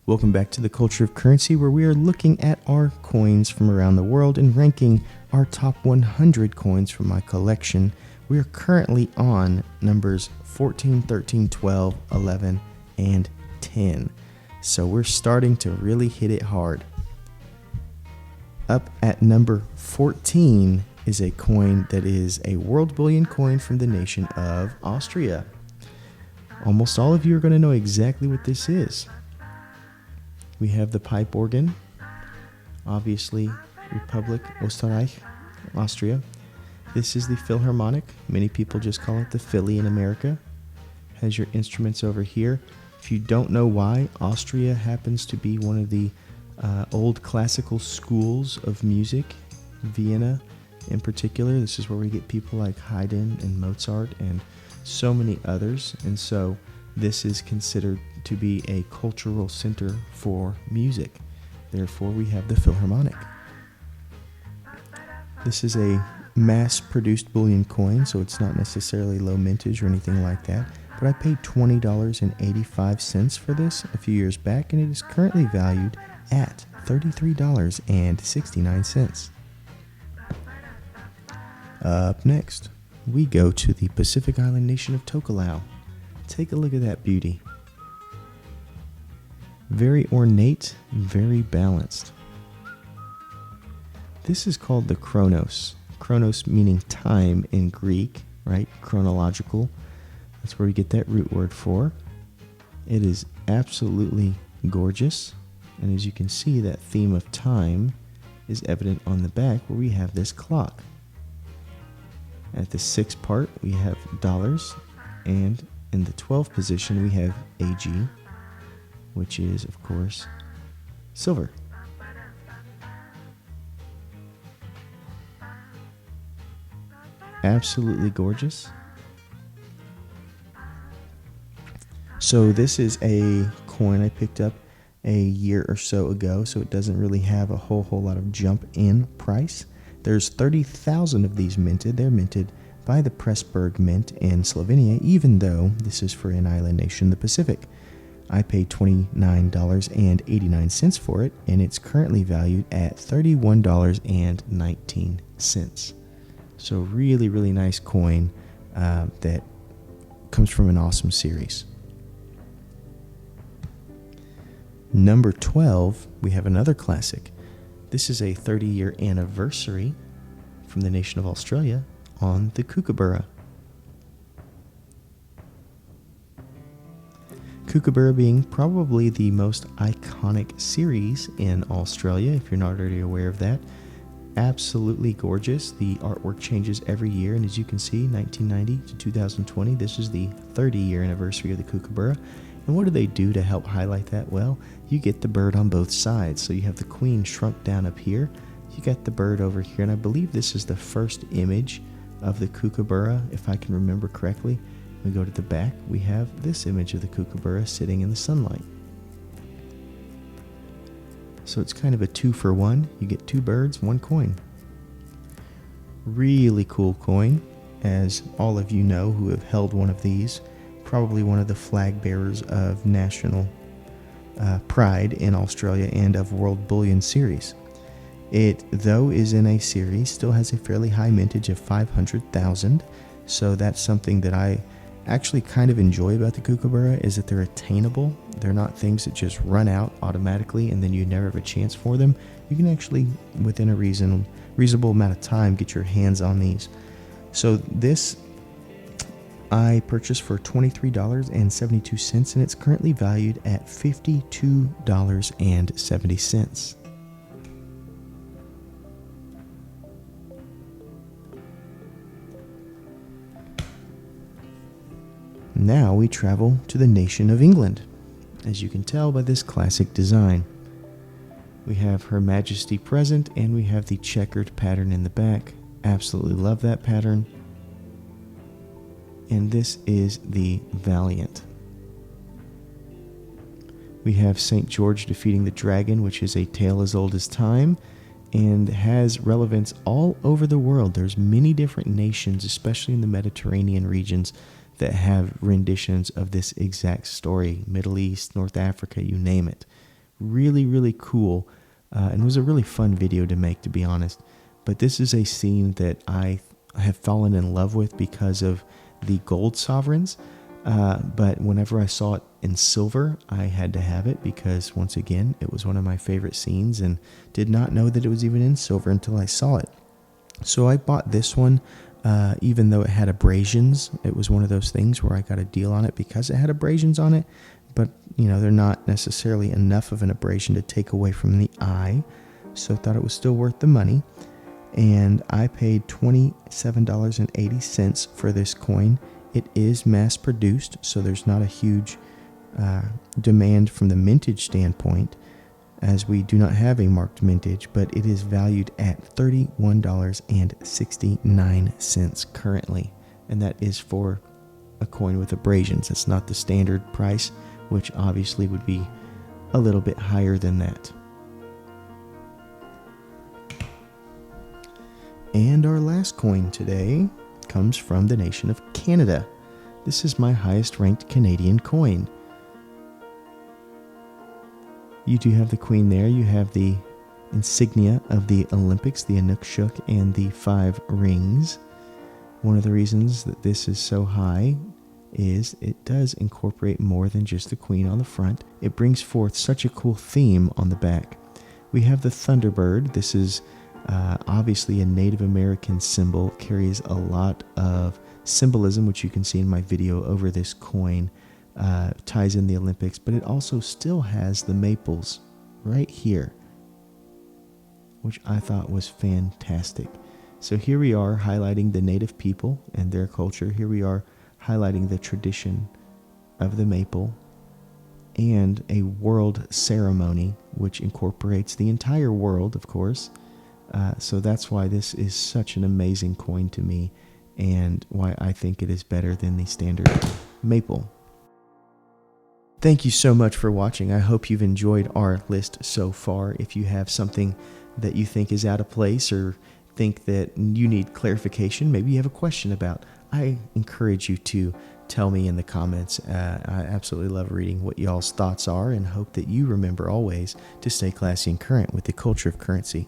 Welcome back to the Culture of Currency, where we are looking at our coins from around the world and ranking our top 100 coins from my collection. We are currently on numbers 14, 13, 12, 11, and 10. So we're starting to really hit it hard. Up at number 14 is a coin that is a world bullion coin from the nation of Austria. Almost all of you are going to know exactly what this is. We have the pipe organ, obviously Republic Österreich, Austria. This is the Philharmonic. Many people just call it the Philly in America. Has your instruments over here. If you don't know why, Austria happens to be one of the old classical schools of music. Vienna in particular. This is where we get people like Haydn and Mozart and so many others. And so this is considered to be a cultural center for music. Therefore, we have the Philharmonic. This is a mass-produced bullion coin, so it's not necessarily low mintage or anything like that. But I paid $20.85 for this a few years back, and it is currently valued at $33.69. Up next, we go to the Pacific Island nation of Tokelau. Take a look at that beauty. Very ornate, very balanced. This is called the Kronos. Kronos meaning time in Greek, right? Chronological. That's where we get that root word for. It is absolutely gorgeous. And as you can see, that theme of time is evident on the back where we have this clock. At the 6th part, we have dollars, and in the 12th position, we have AG, which is, of course, silver. Absolutely gorgeous. So this is a coin I picked up a year or so ago, so it doesn't really have a whole lot of jump in price. There's 30,000 of these minted. They're minted by the Pressburg Mint in Slovenia, even though this is for an island nation in the Pacific. I paid $29.89 for it, and it's currently valued at $31.19. So really, really nice coin that comes from an awesome series. Number 12, we have another classic. This is a 30-year anniversary from the nation of Australia on the Kookaburra. Kookaburra being probably the most iconic series in Australia, if you're not already aware of that. Absolutely gorgeous. The artwork changes every year, and as you can see, 1990 to 2020, this is the 30-year anniversary of the Kookaburra. And what do they do to help highlight that? Well, you get the bird on both sides. So you have the queen shrunk down up here. You got the bird over here, and I believe this is the first image of the Kookaburra, if I can remember correctly. We go to the back, we have this image of the Kookaburra sitting in the sunlight. So it's kind of a 2-for-1. You get 2 birds, 1 coin. Really cool coin, as all of you know who have held one of these. Probably one of the flag bearers of national pride in Australia and of World Bullion Series. It, though, is in a series, still has a fairly high mintage of 500,000. So that's something that I actually kind of enjoy about the Kookaburra, is that they're attainable. They're not things that just run out automatically and then you never have a chance for them. You can actually, within a reasonable amount of time, get your hands on these. So this I purchased for $23.72, and it's currently valued at $52.70. Now we travel to the nation of England, as you can tell by this classic design. We have Her Majesty present, and we have the checkered pattern in the back. Absolutely love that pattern. And this is the Valiant. We have St. George defeating the dragon, which is a tale as old as time and has relevance all over the world. There's many different nations, especially in the Mediterranean regions, that have renditions of this exact story. Middle East, North Africa, you name it. Really, really cool. And it was a really fun video to make, to be honest. But this is a scene that I have fallen in love with because of the gold sovereigns. But whenever I saw it in silver, I had to have it because, once again, it was one of my favorite scenes and did not know that it was even in silver until I saw it. So I bought this one, even though it had abrasions. It was one of those things where I got a deal on it because it had abrasions on it. But, you know, they're not necessarily enough of an abrasion to take away from the eye. So I thought it was still worth the money. And I paid $27.80 for this coin. It is mass produced, so there's not a huge demand from the mintage standpoint, as we do not have a marked mintage, but it is valued at $31.69 currently. And that is for a coin with abrasions. It's not the standard price, which obviously would be a little bit higher than that. And our last coin today comes from the nation of Canada. This is my highest ranked Canadian coin. You do have the queen there. You have the insignia of the Olympics, the Inukshuk, and the 5 rings. One of the reasons that this is so high is it does incorporate more than just the queen on the front. It brings forth such a cool theme on the back. We have the Thunderbird. This is obviously a Native American symbol, carries a lot of symbolism, which you can see in my video over this coin, ties in the Olympics, but it also still has the maples right here, which I thought was fantastic. So here we are highlighting the Native people and their culture. Here we are highlighting the tradition of the maple and a world ceremony, which incorporates the entire world, of course. So that's why this is such an amazing coin to me and why I think it is better than the standard maple. Thank you so much for watching. I hope you've enjoyed our list so far. If you have something that you think is out of place or think that you need clarification, maybe you have a question about, I encourage you to tell me in the comments. I absolutely love reading what y'all's thoughts are and hope that you remember always to stay classy and current with the culture of currency.